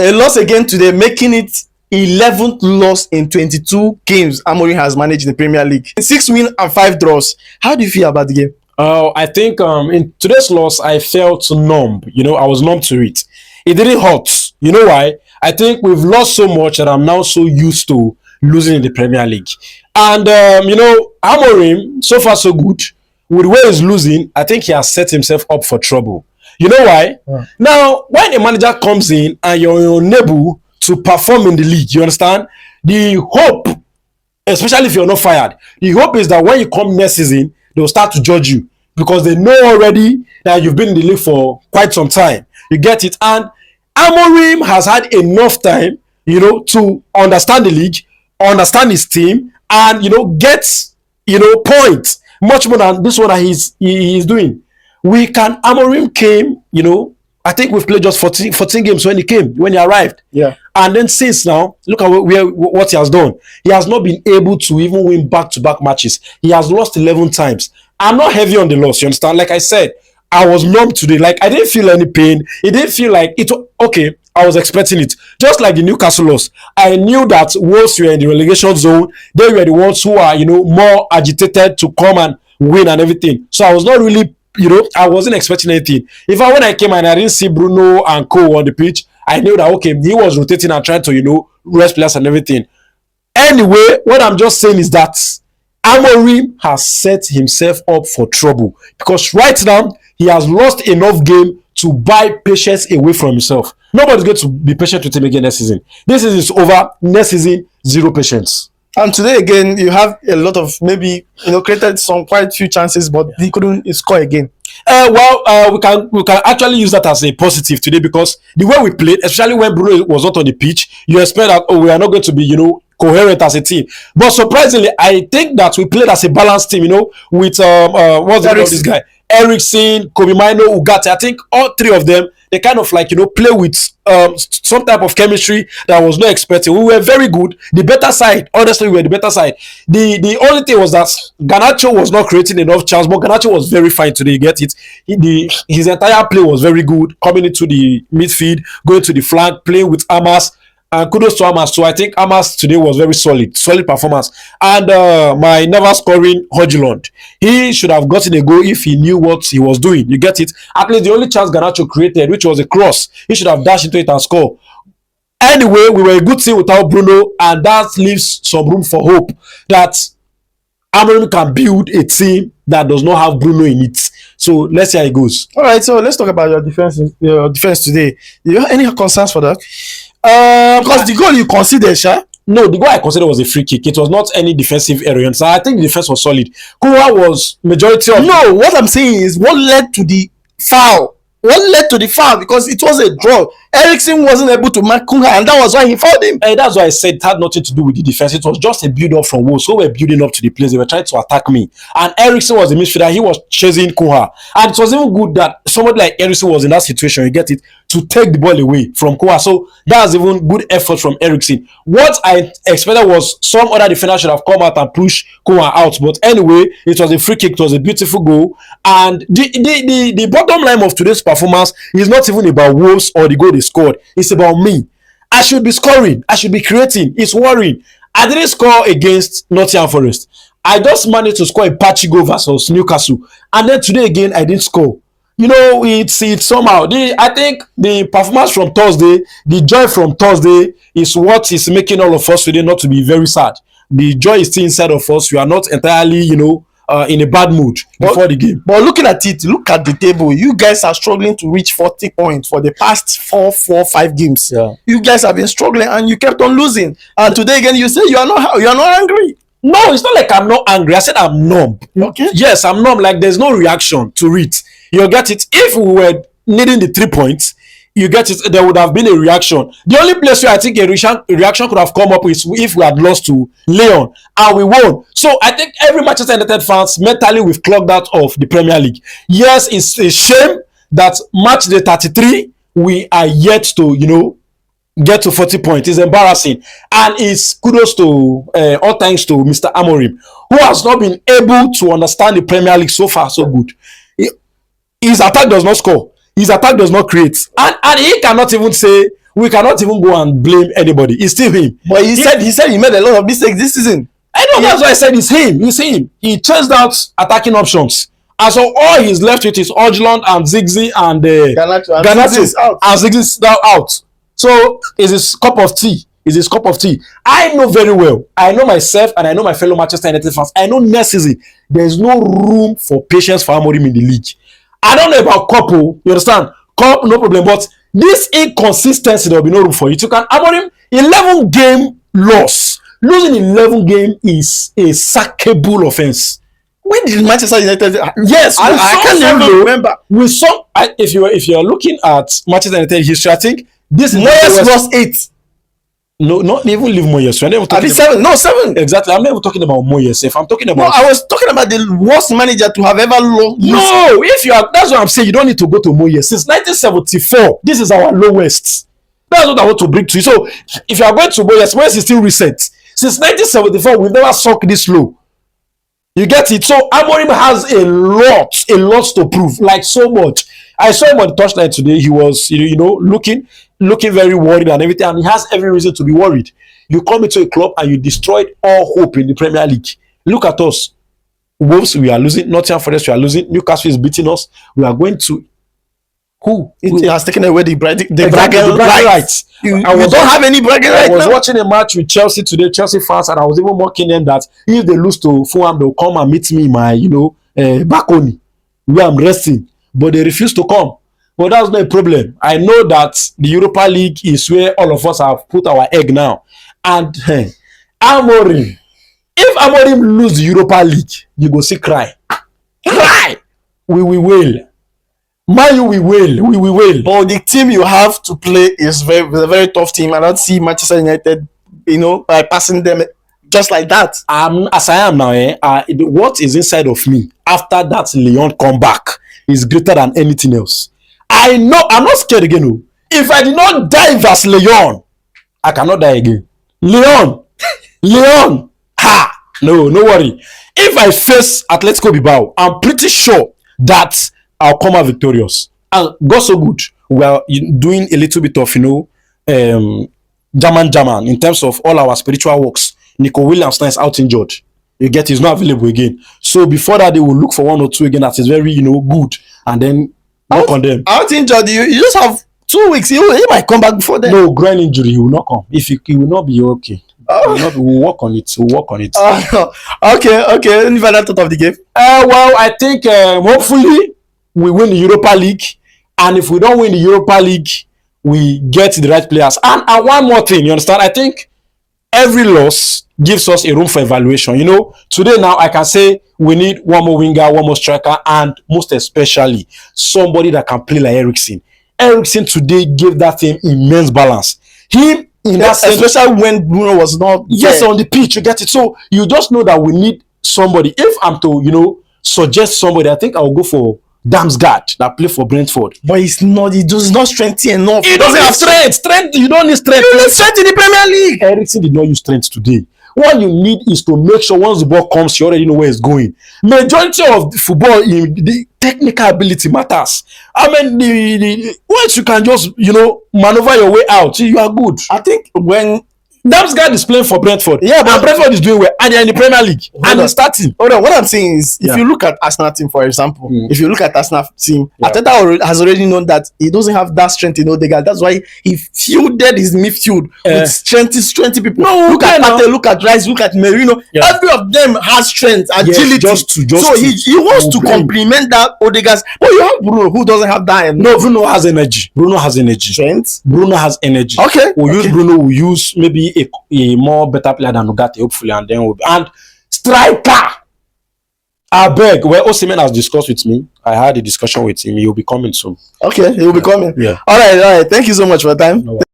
A loss again today, making it 11th loss in 22 games Amorim has managed in the Premier League. 6 wins and 5 draws. How do you feel about the game? I think in today's loss, I felt numb. I was numb to it. It didn't hurt. You know why? I think we've lost so much that I'm now so used to losing in the Premier League. And, Amorim, so far so good. With the way he's losing, I think he has set himself up for trouble. You know why? Yeah. Now, when a manager comes in and you're unable to perform in the league, you understand? The hope, especially if you're not fired, the hope is that when you come next season, they'll start to judge you because they know already that you've been in the league for quite some time. You get it? And Amorim has had enough time, to understand the league, understand his team, and, get, points much more than this one that he's doing. Amorim came, I think we've played just 14 games when he arrived. Yeah. And then since now, look at what he has done. He has not been able to even win back-to-back matches. He has lost 11 times. I'm not heavy on the loss, you understand? Like I said, I was numb today. Like, I didn't feel any pain. It didn't feel like it. Okay, I was expecting it. Just like the Newcastle loss. I knew that once you were in the relegation zone, they were the ones who are, more agitated to come and win and everything. So I was not really, I wasn't expecting anything. When I came and I didn't see Bruno and Co on the pitch, I knew that, okay, he was rotating and trying to, rest players and everything. Anyway, what I'm just saying is that Amorim has set himself up for trouble because right now, he has lost enough game to buy patience away from himself. Nobody's going to be patient with him again next season. This season is over. Next season, zero patience. And today again, you have a lot of maybe created some quite few chances, but he couldn't score again. We can actually use that as a positive today because the way we played, especially when Bruno was not on the pitch, you expect that we are not going to be coherent as a team. But surprisingly, I think that we played as a balanced team. With what's the name of this guy? Eriksen, Kobe Mino, Ugarte. I think all three of them, they kind of play with some type of chemistry that I was not expecting. We were very good. The better side, honestly, we were the better side. The only thing was that Garnacho was not creating enough chance, but Garnacho was very fine today. You get it? His entire play was very good, coming into the midfield, going to the flank, playing with Amas. And kudos to Amas. So I think Amas today was very solid performance. And my never scoring Højlund, he should have gotten a goal if he knew what he was doing. You get it? At least the only chance Garnacho created, which was a cross, he should have dashed into it and scored. Anyway, we were a good team without Bruno, and that leaves some room for hope that Amorim can build a team that does not have Bruno in it. So let's see how it goes. All right, so let's talk about your defense today. Do you have any concerns for that? Because the goal you considered, Sha? No, the goal I considered was a free kick. It was not any defensive error. So I think the defense was solid. Kowa was majority of... No, what I'm saying is what led to the foul? What led to the foul? Because it was a draw. Eriksen wasn't able to mark Kunha, and that was why he fouled him. And that's why I said it had nothing to do with the defense. It was just a build-up from Wolves. So we were building up to the place. They were trying to attack me. And Eriksen was the midfielder. He was chasing Kunha. And it was even good that somebody like Eriksen was in that situation. You get it? To take the ball away from Kunha. So that's even good effort from Eriksen. What I expected was some other defender should have come out and pushed Kunha out. But anyway, it was a free kick. It was a beautiful goal. And the bottom line of today's performance is not even about Wolves or the goal they scored. It's about me. I should be scoring. I should be creating. It's worrying. I didn't score against Nottingham Forest. I just managed to score a patchy goal versus Newcastle. And then today again, I didn't score. It's somehow. I think the performance from Thursday, the joy from Thursday is what is making all of us today not to be very sad. The joy is still inside of us. We are not entirely, in a bad mood before the game. But looking at it, look at the table. You guys are struggling to reach 40 points for the past 5 games. Yeah. You guys have been struggling and you kept on losing. And today again, you say you are not angry. No, it's not like I'm not angry. I said I'm numb. Okay. Yes, I'm numb. Like there's no reaction to it. You get it? If we were needing the 3 points, you get it, there would have been a reaction. The only place where I think a reaction could have come up is if we had lost to Lyon and we won. So I think every Manchester United fans, mentally we've clocked out of the Premier League. Yes, it's a shame that match day 33, we are yet to, get to 40 points. It's embarrassing. And it's kudos to, all thanks to Mr. Amorim, who has not been able to understand the Premier League so far so good. His attack does not score. His attack does not create. And he cannot even say we cannot even go and blame anybody. It's still him. But he said he made a lot of mistakes this season. I know, that's why I said it's him. It's him. He changed out attacking options. And so all he's left with is Ojlund and Ziggy and Garnacho. And Ziggy's now out. So it's his cup of tea. It's his cup of tea. I know very well. I know myself and I know my fellow Manchester United fans. I know next season there's no room for patience for Amorim in the league. I don't know about Cup, you understand? Cup, no problem. But this inconsistency, there will be no room for it. You can Amorim 11 game loss. Losing 11 game is a sackable offense. When did Manchester United? Yes, I can't even remember. We saw if you're looking at Manchester United history, I think this Moyes lost 8. No, not even leave Moyes. We're never talking 7. No, 7. Exactly. I'm never talking about Moyes. If I'm talking about, no, I was talking about the worst manager to have ever lost. No, if you are, that's what I'm saying. You don't need to go to Moyes. Since 1974, this is our lowest. That's what I want to bring to you. So, if you are going to Moyes is still recent. Since 1974, we've never sunk this low. You get it? So Amorim has a lot to prove, like so much. I saw him on the touchline today. He was, looking very worried and everything, and he has every reason to be worried. You come into a club and you destroyed all hope in the Premier League. Look at us. Wolves, we are losing. Nottingham Forest, we are losing. Newcastle is beating us. We are going to who? It has taken away the bragging rights. You don't have any bragging rights. I was watching a match with Chelsea today, Chelsea fans, and I was even mocking them that if they lose to Fulham, they'll come and meet me in my, balcony where I'm resting. But they refuse to come. But that's not a problem. I know that the Europa League is where all of us have put our egg now. And Amorim, if Amorim lose the Europa League, you go see cry. Cry! We will wail. We will. But the team you have to play is a very tough team. I don't see Manchester United, passing them just like that. As I am now, what is inside of me after that Leon comeback is greater than anything else. I know I'm not scared again. If I did not die as Leon, I cannot die again. Leon, no worry. If I face Atletico Bilbao, I'm pretty sure that I'll come out victorious. And God so good, we are doing a little bit of, German in terms of all our spiritual works. Nico Williams now is out injured. You get, he's not available again. So before that, they will look for 1 or 2 again that is very, good. And then work on them. Out injured, you just have 2 weeks. He might come back before then. No, groin injury, he will not come. If he will not be okay. We'll work on it. Okay. Any final thought of the game? Well, I think hopefully we win the Europa League, and if we don't win the Europa League, we get the right players. And one more thing, you understand? I think every loss gives us a room for evaluation. Today now I can say we need one more winger, one more striker, and most especially somebody that can play like Eriksen. Eriksen today gave that team immense balance. Him in that sense, especially when Bruno was not on the pitch, you get it. So you just know that we need somebody. If I'm to suggest somebody, I think I will go for Damsgaard that play for Brentford. But he does not strengthy enough. He doesn't have strength. You don't need strength. You need strength in the Premier League. Eriksen did not use strength today. What you need is to make sure once the ball comes, you already know where it's going. Majority of football, the technical ability matters. I mean, the once you can just maneuver your way out, you are good. I think when Damsgaard is playing for Brentford, but Brentford is doing well, and they're in the Premier League, and he's starting. Hold on, what I'm saying is, if you look at Arsenal team, for example, Arteta has already known that he doesn't have that strength in Odegaard. That's why he fielded his midfield with strengthy people. Look at Partey, look at Rice, look at Merino. Every of them has strength, agility. So he wants to complement that Odegaard. But you have Bruno, who doesn't have that. No, Bruno has energy. Strength. Bruno has energy. Okay. We'll use Bruno. We'll use maybe a more better player than Ugarte, hopefully, and then and striker. I beg. Well, Osimhen has discussed with me. I had a discussion with him. He'll be coming soon. Okay, he'll be coming. Yeah. All right. Thank you so much for your time. No